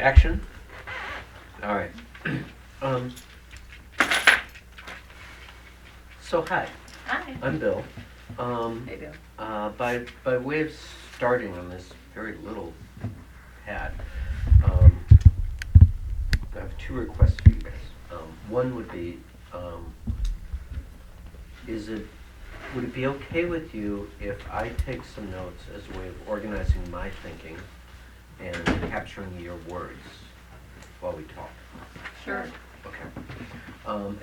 Action? All right. Um, so hi, Hi. I'm Bill. Hey, Bill. By way of starting on this very little pad, I have two requests for you guys. One would be, would it be okay with you if I take some notes as a way of organizing my thinking and capturing your words while we talk? Sure. Okay.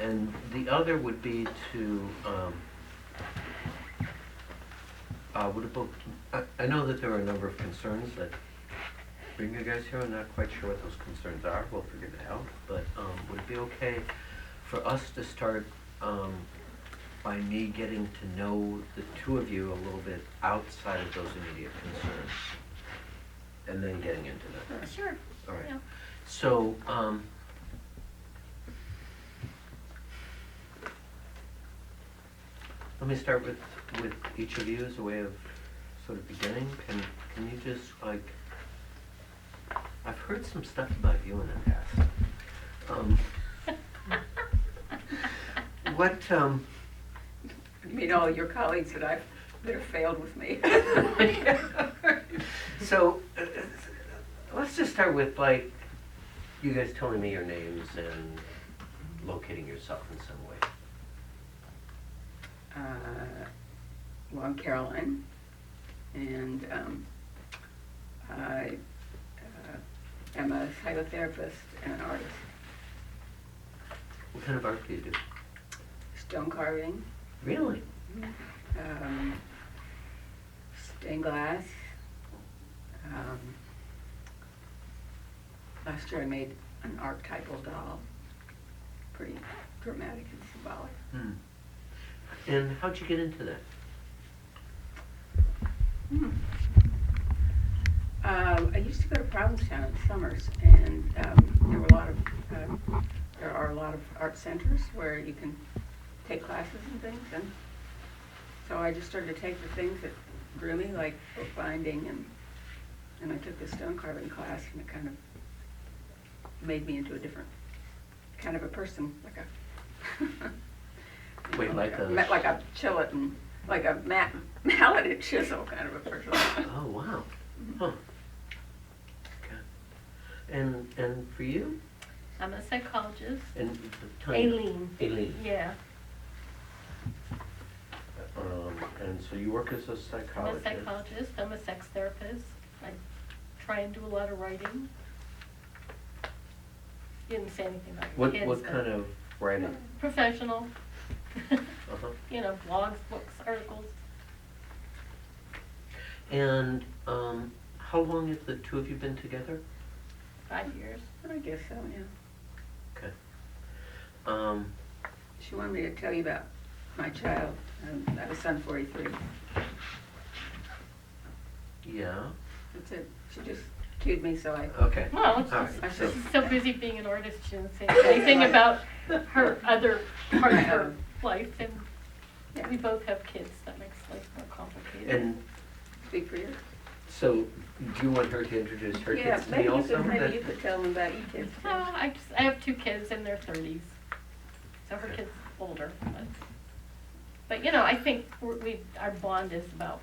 And the other would be to, I know that there are a number of concerns that bring you guys here. I'm not quite sure what those concerns are. We'll figure that out. But would it be okay for us to start by me getting to know the two of you a little bit outside of those immediate concerns, and then getting into them? Sure. All right. Yeah. So, let me start with each of you as a way of sort of beginning. Can you just, like, I've heard some stuff about you in the past. What, You mean all your colleagues that have failed with me? so, let's just start with, like, you guys telling me your names and locating yourself in some way. Well, I'm Caroline, and I am a psychotherapist and an artist. What kind of art do you do? Stone carving, Really? stained glass. Last year I made an archetypal doll, pretty dramatic and symbolic. Hmm. And how'd you get into that? I used to go to Provincetown in summers, and there are a lot of art centers where you can take classes and things, and so I just started to take the things that drew me, like bookbinding, and I took this stone carving class, and it kind of made me into a different kind of a person, like a Wait, like a chillet and like a mallet and chisel kind of a person. Oh, wow. Huh. Okay. And for you? I'm a psychologist. And Aileen. Aileen. Yeah, And so you work as a I'm a psychologist. psychologist. I'm a sex therapist. I try and do a lot of writing. Didn't say anything about kids. What kind of writing? Professional. Uh-huh. You know, blogs, books, articles. And how long have the two of you been together? 5 years. I guess so, yeah. Okay. She wanted me to tell you about my child. I have a son, 43. Yeah. That's it. She just cued me, so I. Okay. Well, it's All just, right. she's so busy being an artist, she didn't say anything about her other part of her life. And we both have kids. That makes life more complicated. And Speak for you. so, do you want her to introduce her Yeah, kids to me also? maybe you could tell them about your kids. too. I have 2 kids in their 30s, so her kid's older. But you know, I think our bond is about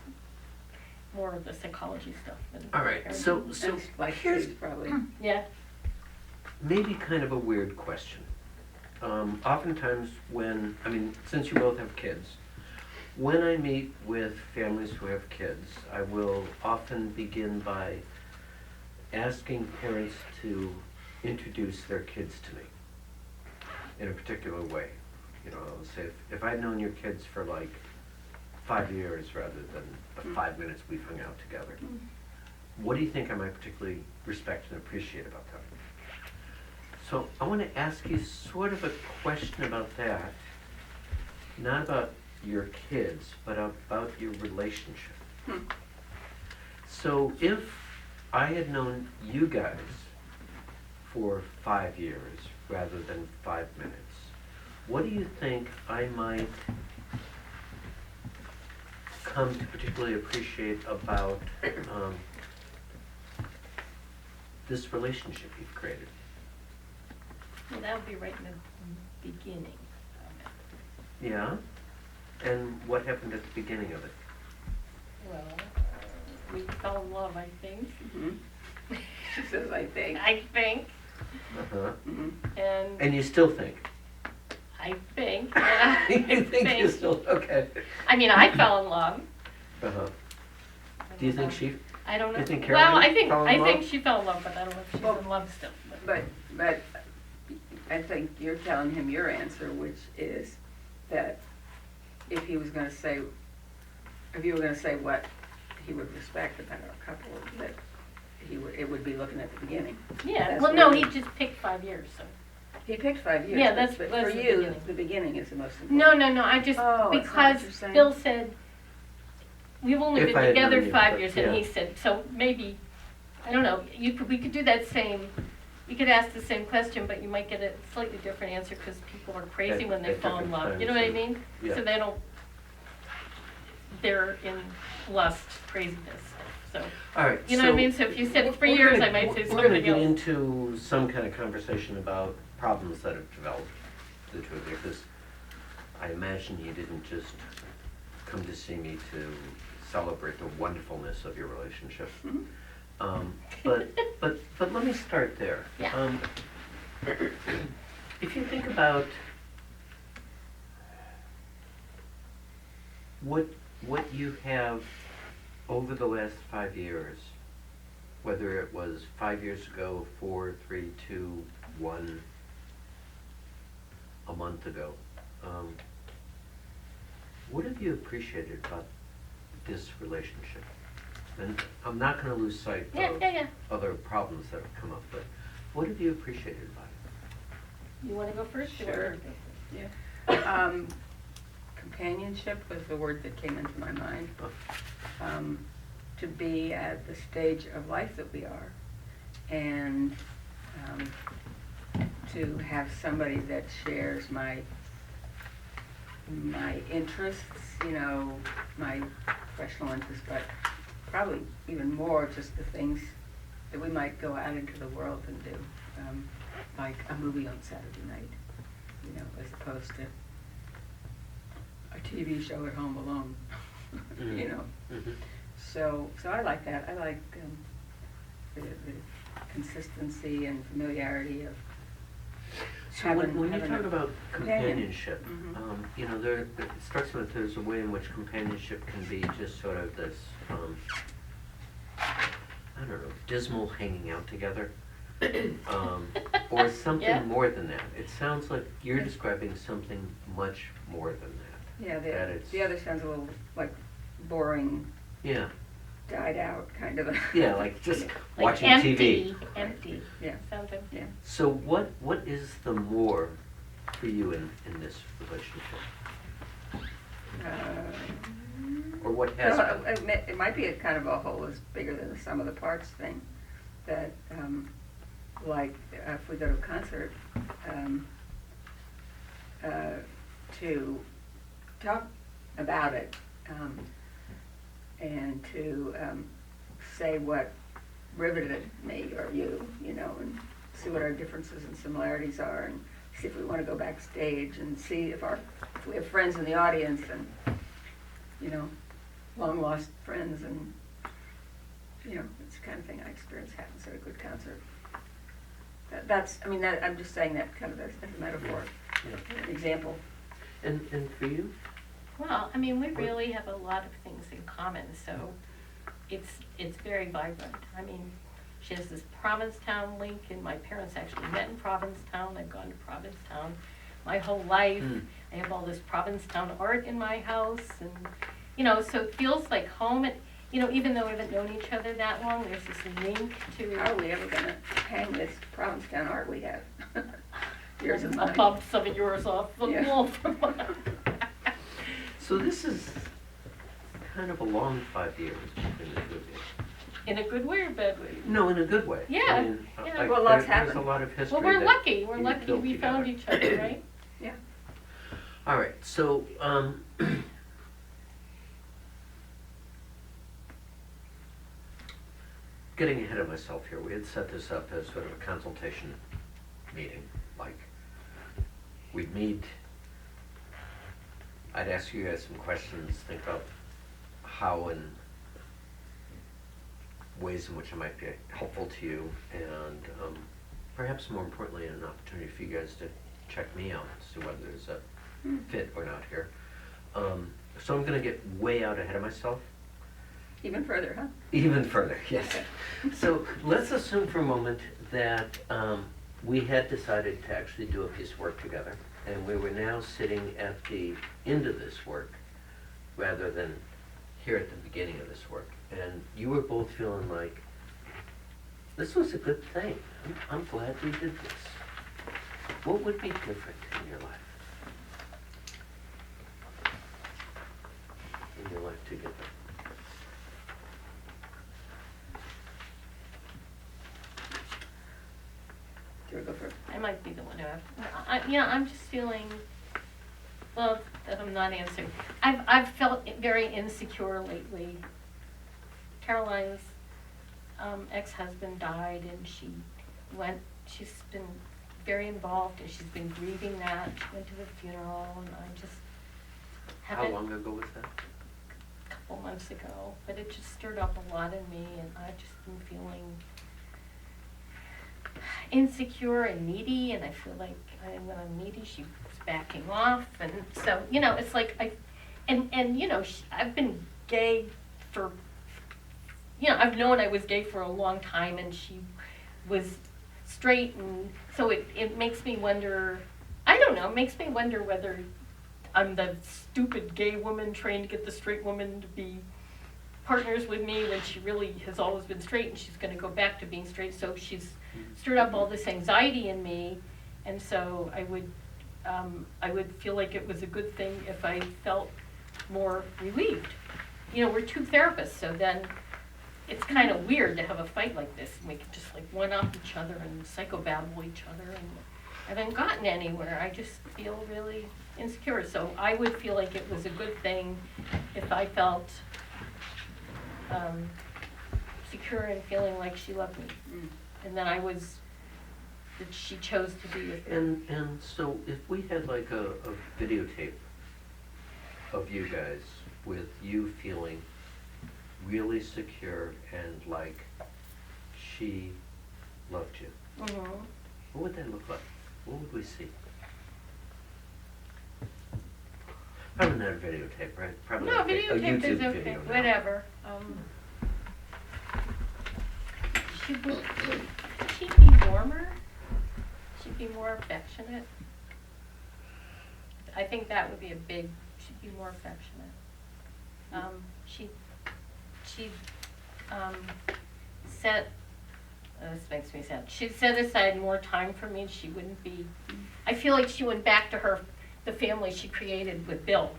more of the psychology stuff than All right. parenting. So And like here's kids, probably. Yeah. maybe kind of a weird question. Oftentimes since you both have kids, when I meet with families who have kids, I will often begin by asking parents to introduce their kids to me in a particular way. You know, I'll say, if I'd known your kids for like 5 years rather than the 5 minutes we've hung out together, what do you think I might particularly respect and appreciate about them? So I want to ask you sort of a question about that, not about your kids, but about your relationship. So if I had known you guys for 5 years rather than 5 minutes, what do you think I might come to particularly appreciate about this relationship you've created? Well, that would be right in the beginning of it. Yeah? And what happened at the beginning of it? Well, we fell in love, I think. Mhm. She says, I think. I think. Uh-huh. Mhm. And you still think? I think. Yeah, You think you still, okay. I mean, I fell in love. Uh-huh. I Do you don't think know. she, I don't know. you think Well, Caroline I think fell in love? she fell in love, but I don't know if she's Well, in love still. But I think you're telling him your answer, which is that if he was gonna say, if you were gonna say what he would respect about our couple, that it would be looking at the beginning. Yeah. That's Well, no, where he just picked 5 years. So. He picked 5 years. Yeah, but that's for the you, beginning. the beginning is the most important. No. I just Oh, it's not because what you're saying? Bill said we've only If been I had together known you, 5 but years, yeah. and he said so maybe I don't know. We could do that same. You could ask the same question, but you might get a slightly different answer because people are crazy At- when they at fall in different love. You know what I times, mean? yeah. So they don't. They're in lust, craziness. So all right, you know what I mean. So if you said 3 we're years, gonna- I might say We're something gonna get else. into some kind of conversation about problems that have developed, the two of you, because I imagine you didn't just come to see me to celebrate the wonderfulness of your relationship. Mhm. But let me start there. Yeah. If you think about what you have over the last 5 years, whether it was 5 years ago, 4, 3, 2, 1, a month ago, what have you appreciated about this relationship? And I'm not going to lose sight of Yeah. other problems that have come up, but what have you appreciated about it? You want to go first? or Sure. Yeah. Companionship was the word that came into my mind. To be at the stage of life that we are, and to have somebody that shares my interests, you know, my professional interests, but probably even more just the things that we might go out into the world and do, like a movie on Saturday night, you know, as opposed to a TV show at home alone, you know. Mm-hmm. So I like that. I like the consistency and familiarity of So when you talk about companion. companionship, Mhm. you know, it strikes me that there's a way in which companionship can be just sort of this, I don't know, dismal hanging out together, or something Yeah. more than that. It sounds like you're describing something much more than that. Yeah, That it's- the other sounds a little like boring, Yeah, died out kind of a. yeah, like just Like watching empty, TV. empty. Yeah. Sounds empty. Yeah. So what is the more for you in this relationship? Or what has Well, been? it might be a kind of a whole is bigger than the sum of the parts thing. That, like, if we go to a concert, to talk about it, and to say what riveted me or you know, and see what our differences and similarities are, and see if we want to go backstage, and see if we have friends in the audience, and, you know, long lost friends, and, you know, it's the kind of thing I experience happens at a good concert. I'm just saying that kind of as a metaphor, Yeah. an example. And for you? Well, I mean, we really have a lot of things in common, so it's very vibrant. I mean, she has this Provincetown link, and my parents actually met in Provincetown. I've gone to Provincetown my whole life. I have all this Provincetown art in my house, and, you know, so it feels like home. And, you know, even though we haven't known each other that long, there's this link to... How are we ever gonna hang this Provincetown art we have? Yours and I'll mine. bump some of yours off the Yeah. wall. So this is kind of a long 5 years between the two of you. In a good way or bad way? No, in a good way. Yeah, I mean, yeah. Well, lots there's happened. a lot of history. Well, we're that lucky. We're you've lucky built we found together. each other, right? Yeah. All right, so getting ahead of myself here. We had set this up as sort of a consultation meeting, like we'd meet, I'd ask you guys some questions, think about how and ways in which I might be helpful to you, and perhaps more importantly, an opportunity for you guys to check me out, see whether there's a fit or not here. So I'm gonna get way out ahead of myself. Even further, huh? Even further, yes. So let's assume for a moment that we had decided to actually do a piece of work together, and we were now sitting at the end of this work rather than here at the beginning of this work. And you were both feeling like, this was a good thing. I'm glad we did this. What would be different in your life? In your life together? Do you want to go first? I might be the one who, I'm just feeling, well, that I'm not answering. I've felt very insecure lately. Caroline's ex-husband died, and she's been very involved, and she's been grieving that. She went to the funeral, and I just haven't. How long ago was that? A couple months ago, but it just stirred up a lot in me, and I've just been feeling insecure and needy, and I feel like when I'm needy, she's backing off, and so, it's like I've been gay for, I've known I was gay for a long time, and she was straight, and so it makes me wonder, I don't know, it makes me wonder whether I'm the stupid gay woman trying to get the straight woman to be partners with me when she really has always been straight, and she's going to go back to being straight. So she's stirred up all this anxiety in me, and so I would feel like it was a good thing if I felt more relieved. We're two therapists, so then it's kind of weird to have a fight like this, and we can just like one-up each other and psychobabble each other, and I haven't gotten anywhere. I just feel really insecure. So I would feel like it was a good thing if I felt secure and feeling like she loved me, and that that she chose to be with me. And so if we had like a videotape of you guys with you feeling really secure and like she loved you, Mm-hmm. what would that look like? What would we see? Probably not a videotape, right? Probably No, like a videotape YouTube is okay, video now. whatever. She'd be warmer. She'd be more affectionate. I think that would be she'd be more affectionate. She'd this makes me sad. She'd set aside more time for me. She wouldn't be, I feel like she went back to the family she created with Bill.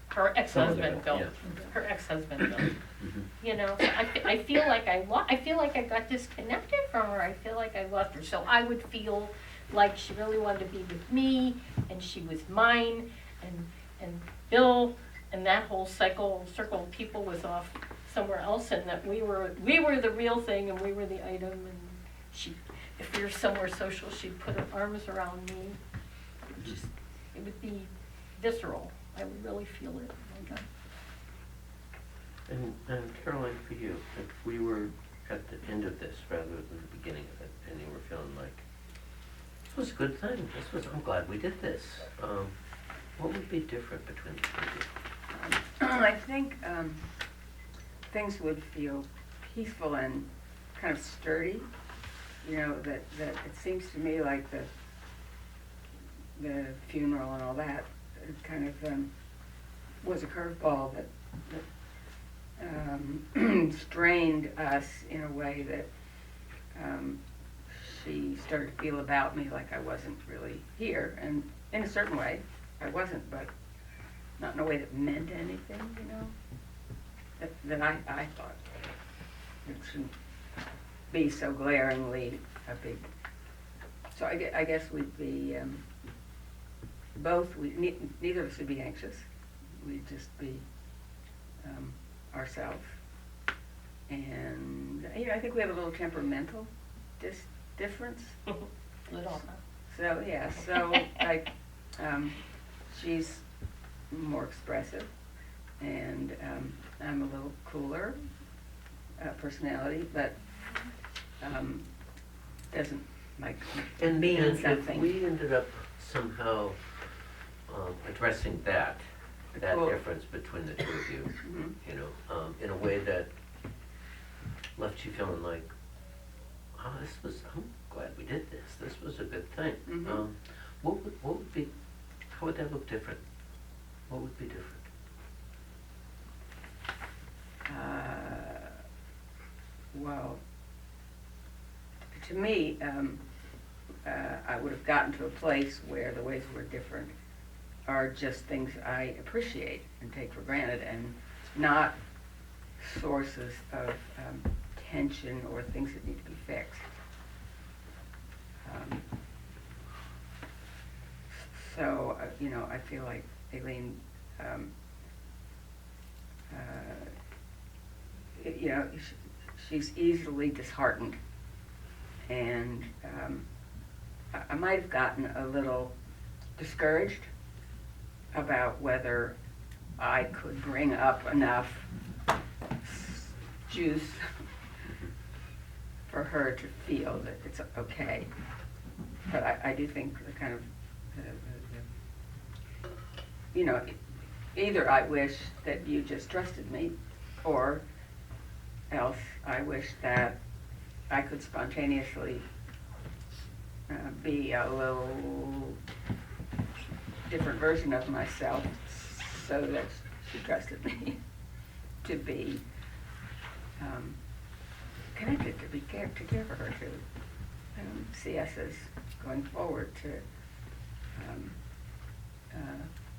Her ex-husband, Bill. Yeah. Her ex-husband, Bill. Mhm. So I feel like I got disconnected from her. I feel like I lost her. So I would feel like she really wanted to be with me, and she was mine, and Bill and that whole circle of people was off somewhere else, and that we were the real thing, and we were the item, and if we were somewhere social, she'd put her arms around me. It would be visceral. I would really feel it. And Caroline, for you, if we were at the end of this rather than the beginning of it, and you were feeling like, this was a good thing, I'm glad we did this, what would be different between the two of you? I think things would feel peaceful and kind of sturdy. That it seems to me like the funeral and all that kind of was a curveball that strained us in a way that she started to feel about me like I wasn't really here. And in a certain way, I wasn't, but not in a way that meant anything, that I thought it shouldn't be so glaringly a big. So I guess we'd be neither of us would be anxious. We'd just be ourselves. And, you know, I think we have a little temperamental difference. Little. So, yeah, so she's more expressive, and I'm a little cooler personality, but doesn't like mean And if something. we ended up somehow addressing that Cool. difference between the two of you, Mhm. you know, in a way that left you feeling like, oh, I'm glad we did this. This was a good thing. Mhm. What would be, how would that look different? What would be different? Well, to me, I would have gotten to a place where the ways we're different are just things I appreciate and take for granted, and not sources of tension or things that need to be fixed. So, you know, I feel like Aileen, you know, she's easily disheartened, and I might have gotten a little discouraged about whether I could bring up enough juice for her to feel that it's okay. But I do think the kind of, you know, either I wish that you just trusted me, or else I wish that I could spontaneously be a little different version of myself, so that she trusted me to be connected, to care for her, to see us as going forward, to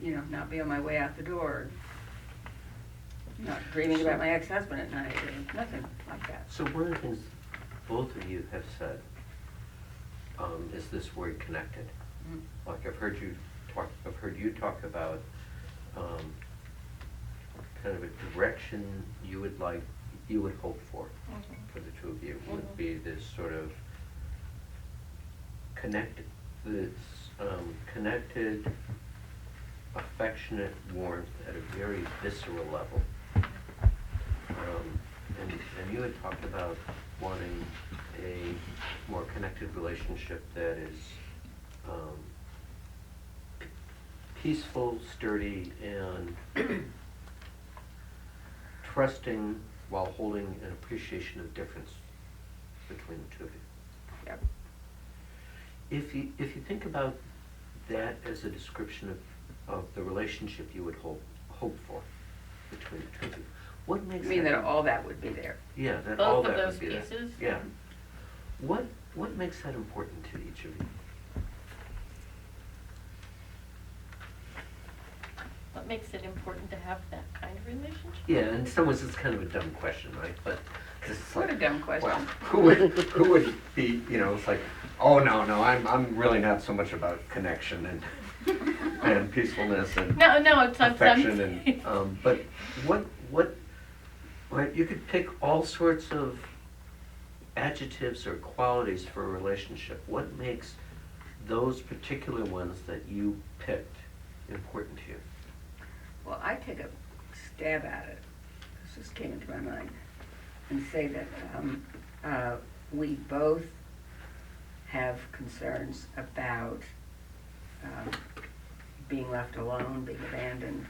you know, not be on my way out the door, not dreaming about my ex-husband at night, or nothing like that. So one of the things both of you have said is this word connected. Mhm. Like I've heard you talk about kind of a direction you would hope for the two of you would be this sort of connected, affectionate warmth at a very visceral level. And you had talked about wanting a more connected relationship that is peaceful, sturdy, and trusting while holding an appreciation of difference between the two of you. Yep. If you think about that as a description of the relationship you would hope for between the two of you, what makes I mean that all that would be there. yeah, that Both all of that those would be there. pieces? Yeah. What makes that important to each of you? What makes it important to have that kind of relationship? Yeah, in some ways it's kind of a dumb question, right? But because it's What like, a dumb question. well, who would be, you know, it's like, oh no, I'm really not so much about connection and peacefulness and No, it's affection and but what right, you could pick all sorts of adjectives or qualities for a relationship. What makes those particular ones that you picked important to you? Well, I take a stab at it, this just came into my mind, and say that we both have concerns about being left alone, being abandoned,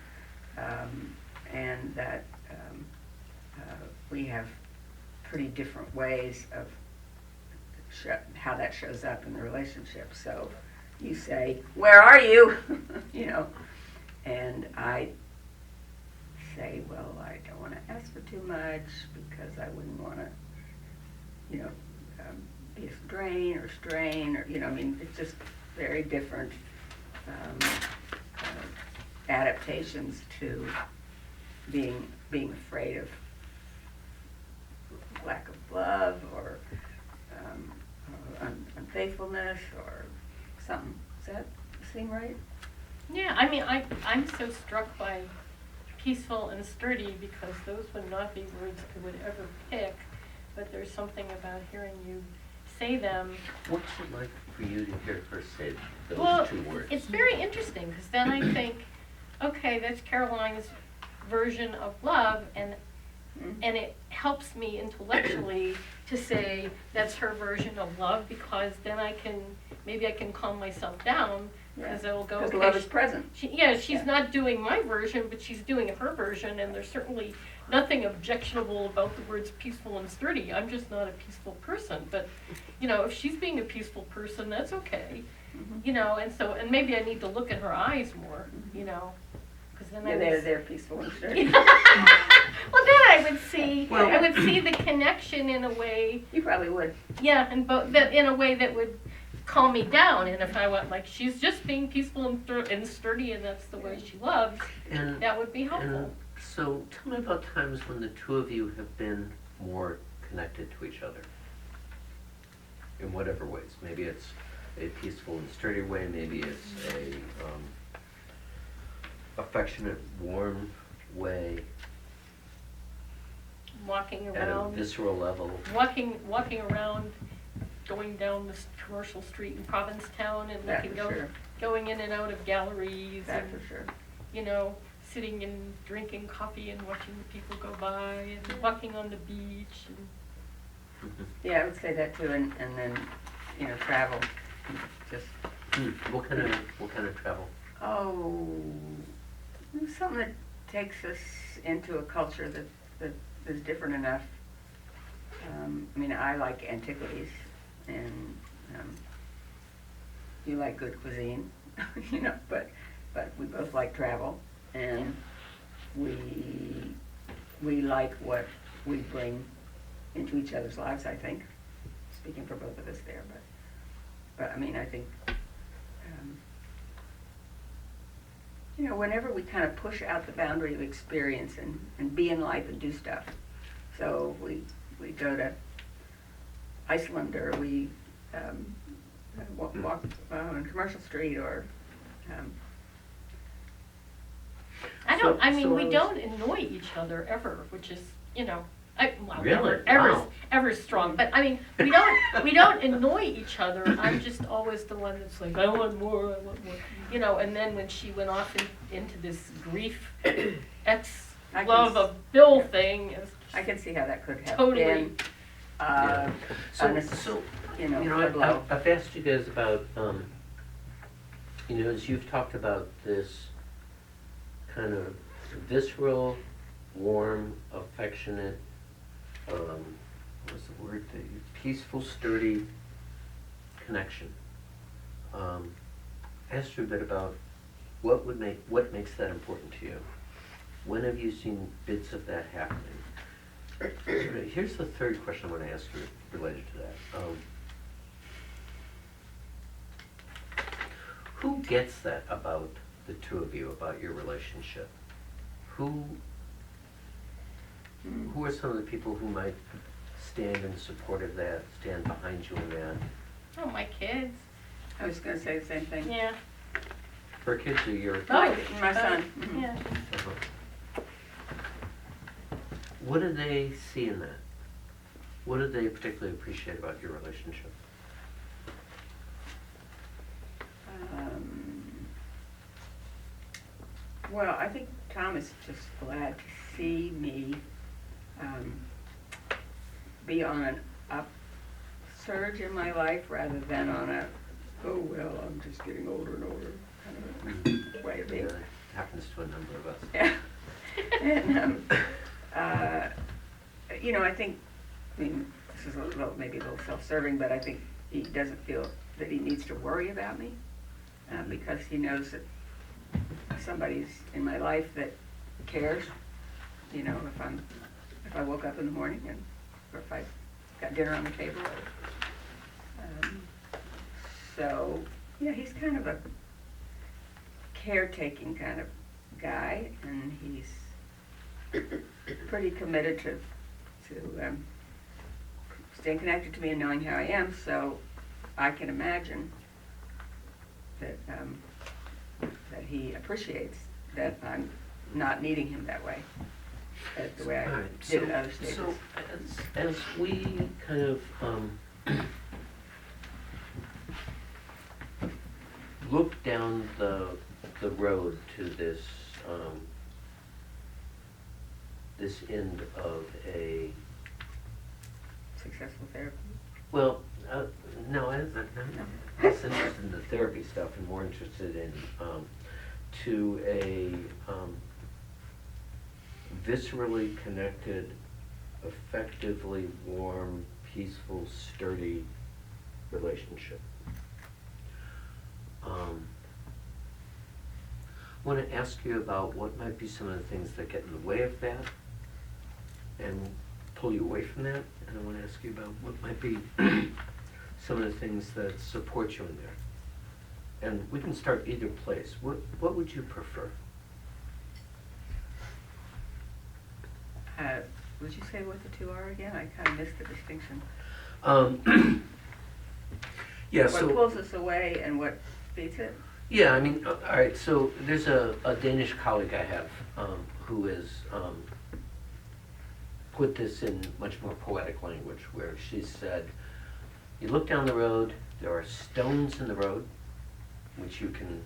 and that we have pretty different ways of how that shows up in the relationship. So you say, "Where are you?" you know, and I say, "Well, I don't want to ask for too much because I wouldn't want to, you know, be a drain or strain, or, you know, I mean, it's just very different adaptations to being afraid of lack of love or unfaithfulness or something. Does that seem right? Yeah, I mean, I'm so struck by peaceful and sturdy, because those would not be words I would ever pick, but there's something about hearing you say them. What's it like for you to hear her say those Well, two words? it's very interesting, because then I think, okay, that's Caroline's version of love, and it helps me intellectually to say that's her version of love, because then maybe I can calm myself down, because it'll go, Because okay, love is present. she's not doing my version, but she's doing her version, and there's certainly nothing objectionable about the words peaceful and sturdy. I'm just not a peaceful person, but, if she's being a peaceful person, that's okay. And maybe I need to look at her eyes more, because then They're peaceful and sturdy. Well, then I would see, Well- I would see the connection in a way, You probably would. and in a way that would calm me down. And if I went like, she's just being peaceful and sturdy, and that's the way she loves, And, that would be helpful. and so tell me about times when the two of you have been more connected to each other. In whatever ways. Maybe it's a peaceful and sturdy way, maybe it's a affectionate, warm way, Walking at a around, visceral level. walking around, going down this commercial street in Provincetown and That for sure. going in and out of galleries, That and for sure. sitting and drinking coffee and watching the people go by, and walking on the beach. And Yeah, I would say that too, and then, travel, just, What kind of travel? something that takes us into a culture that is different enough. I like antiquities, and you like good cuisine, but we both like travel, and we like what we bring into each other's lives, I think, speaking for both of us there, but I think, whenever we kind of push out the boundary of experience and be in life and do stuff, so we go to Iceland, or we walk on Commercial Street, or we don't annoy each other ever, which is, Really? ever strong. But we don't annoy each other. I'm just always the one that's like, I want more. And then when she went off into this grief ex-love of Bill thing, it was just I can see how that could have totally. been, So, I've asked you guys about, as you've talked about this kind of visceral, warm, affectionate, what's the word, peaceful, sturdy connection. Asked you a bit about what makes that important to you. When have you seen bits of that happening? Here's the third question I want to ask you related to that. Who gets that about the two of you, about your relationship? Who are some of the people who might stand in support of that, stand behind you in that? Oh, my kids. I was going to say the same thing. Yeah. Her kids or your? My son. Yeah. Uh-huh. What do they see in that? What do they particularly appreciate about your relationship? Well, I think Tom is just glad to see me be on an upsurge in my life, rather than on a, I'm just getting older and older kind of way of being. It happens to a number of us. Yeah. And, I think, this is maybe a little self-serving, but I think he doesn't feel that he needs to worry about me, because he knows that somebody's in my life that cares. If I woke up in the morning, or if I got dinner on the table. So, he's kind of a caretaking kind of guy, and he's pretty committed to staying connected to me and knowing how I am. So I can imagine that that he appreciates that I'm not needing him that way, the way All I right, did at other stages. So, as we kind of, look down the road to this, this end of a, Successful therapy. well, no, I'm less interested in the therapy stuff and more interested in, to a, viscerally connected, effectively warm, peaceful, sturdy relationship. I want to ask you about what might be some of the things that get in the way of that and pull you away from that. And I want to ask you about what might be some of the things that support you in there. And we can start either place. What would you prefer? Would you say what the two are again? I kind of missed the distinction. Yeah, What so. pulls us away and what feeds it? Yeah, I mean, all right, so there's a Danish colleague I have who has put this in much more poetic language, where she said, you look down the road, there are stones in the road, which you can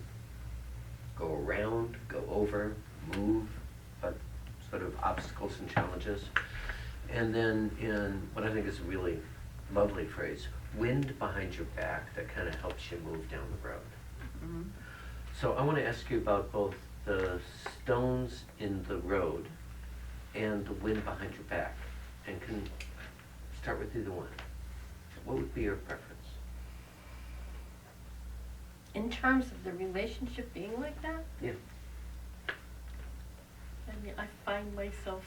go around, go over, move, sort of obstacles and challenges. And then in what I think is a really lovely phrase, wind behind your back that kind of helps you move down the road. Mm-hmm. So I want to ask you about both the stones in the road and the wind behind your back. And can start with either one. What would be your preference? In terms of the relationship being like that, Yeah. I mean, I find myself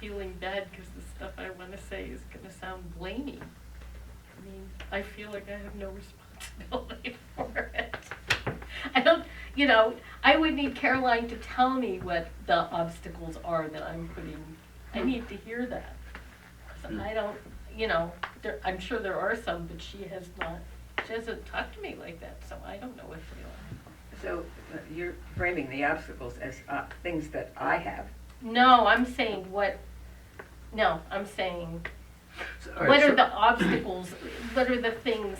feeling bad because the stuff I want to say is going to sound blamey. I mean, I feel like I have no responsibility for it. I don't, I would need Caroline to tell me what the obstacles are that I'm putting. I need to hear that. 'Cause I don't, I'm sure there are some, but she hasn't talked to me like that, so I don't know what they are. So you're framing the obstacles as things that I have. No, I'm saying I'm saying, what are the obstacles, what are the things,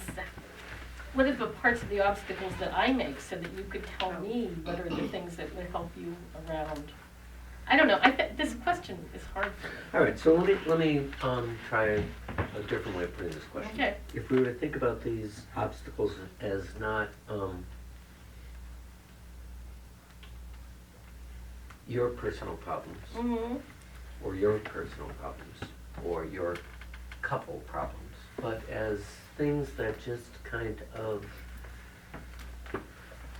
what are the parts of the obstacles that I make so that you could tell me what are the things that would help you around? I don't know, this question is hard for me. All right, so let me try a different way of putting this question. Okay. If we were to think about these obstacles as not your personal problems, Mm-hmm. or your personal problems, or your couple problems, but as things that just kind of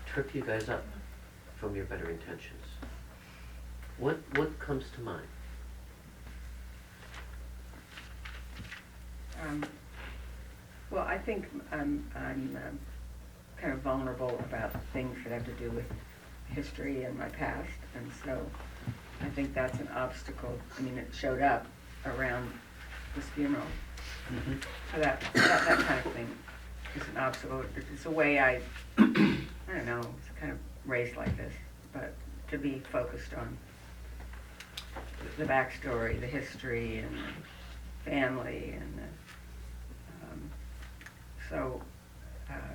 trip you guys up from your better intentions. What comes to mind? Well, I think I'm kind of vulnerable about things that have to do with history and my past, and so I think that's an obstacle. I mean, it showed up around this funeral. Mm-hmm. So that kind of thing is an obstacle. It's a way I don't know, it's kind of raised like this, but to be focused on the backstory, the history, and the family, and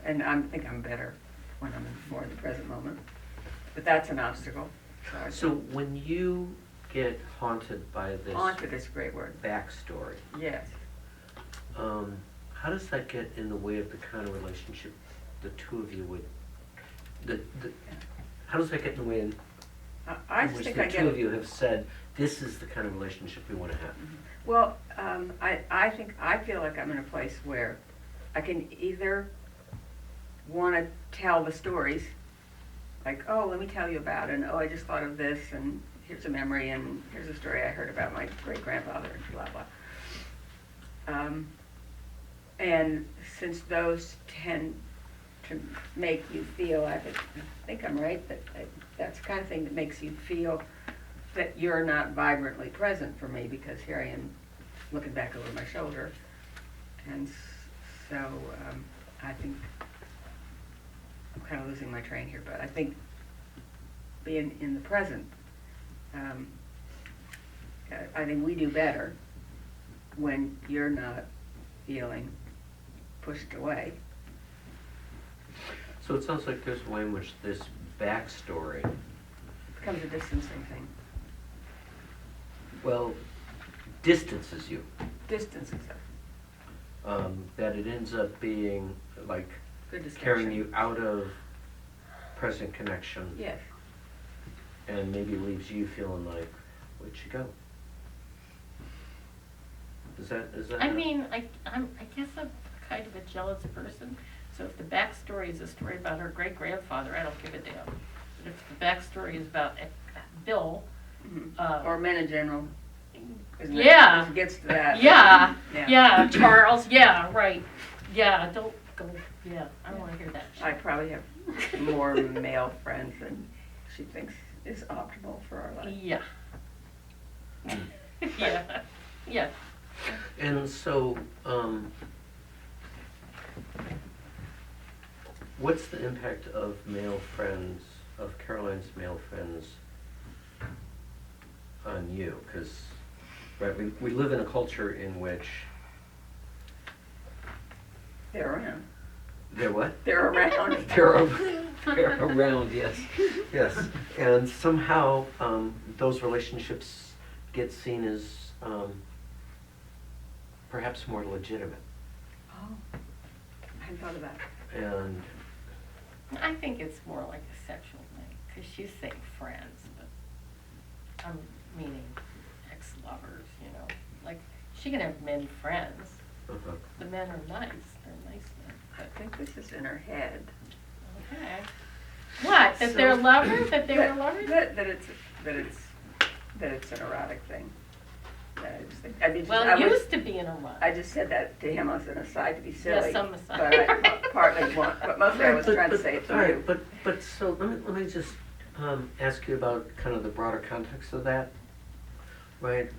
and I think I'm better when I'm more in the present moment. But that's an obstacle. So when you get haunted by this Haunted is a great word. backstory, Yes. how does that get in the way of the kind of relationship the two of you would, how does that get in the way in which think the I two get of you have said, this is the kind of relationship we want to have? Well, I feel like I'm in a place where I can either want to tell the stories, like, oh, let me tell you about it, and oh, I just thought of this, and here's a memory, and here's a story I heard about my great-grandfather, and blah, blah. And since those tend to make you feel, I think I'm right, that that's the kind of thing that makes you feel that you're not vibrantly present for me, because here I am looking back over my shoulder. And so I think I'm kind of losing my train here, but I think being in the present. I think we do better when you're not feeling pushed away. So it sounds like there's a way in which this backstory, Becomes a distancing thing. well, distances you. Distances us. That it ends up being like Good discussion. carrying you out of present connection. Yes. And maybe leaves you feeling like, where'd she go? Is that? I mean, I guess I'm kind of a jealous person, so if the backstory is a story about her great-grandfather, I don't give a damn. But if the backstory is about Bill, Or men in general. Isn't yeah. It gets to that. Yeah, Yeah. yeah, Charles, yeah, right. Yeah, don't go, yeah, I don't wanna hear that shit. I probably have more male friends than she thinks is optimal for our life. Yeah. Yeah, yeah. And so, what's the impact of male friends, of Caroline's male friends on you? Because, right, we live in a culture in which They're around. they're what? They're around. They're around, yes, yes. And somehow, those relationships get seen as, perhaps more legitimate. Oh, I hadn't thought of that. And, I think it's more like a sexual thing, because you say friends, but I'm meaning ex-lovers, you know. Like, she can have men friends. uh-huh. The men are nice, they're nice men. I think this is in her head. Okay. What, that they're So- lovers, that they were lovers? That it's an erotic thing. That I just think, I mean, Well, I it was- used to be an erotic. I just said that to him as an aside to be silly. Yes, some aside. But I partly want, but mostly I was trying to say it to all right, you. But so let me just ask you about kind of the broader context of that, right?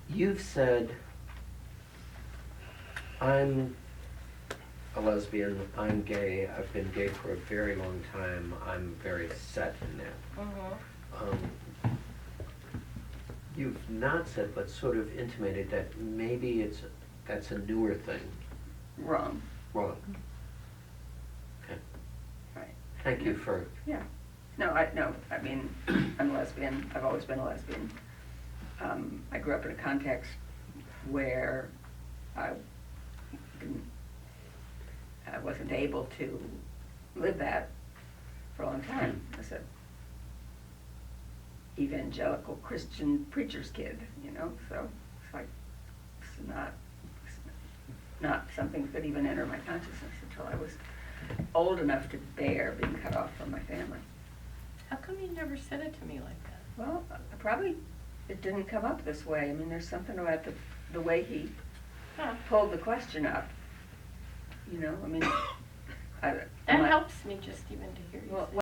You've said, I'm a lesbian, I'm gay, I've been gay for a very long time, I'm very set in that. Mhm. You've not said, but sort of intimated that maybe that's a newer thing. Wrong. Wrong. Okay. Right. Thank you for, Yeah. No, I mean, I'm a lesbian. I've always been a lesbian. I grew up in a context where I wasn't able to live that for a long time as a evangelical Christian preacher's kid, you know, so it's like, it's not something that could even enter my consciousness until I was old enough to bear being cut off from my family. How come you never said it to me like that? Well, it didn't come up this way. I mean, there's something about the way he Huh. pulled the question up. You know, I mean, That helps me just even to hear you well, say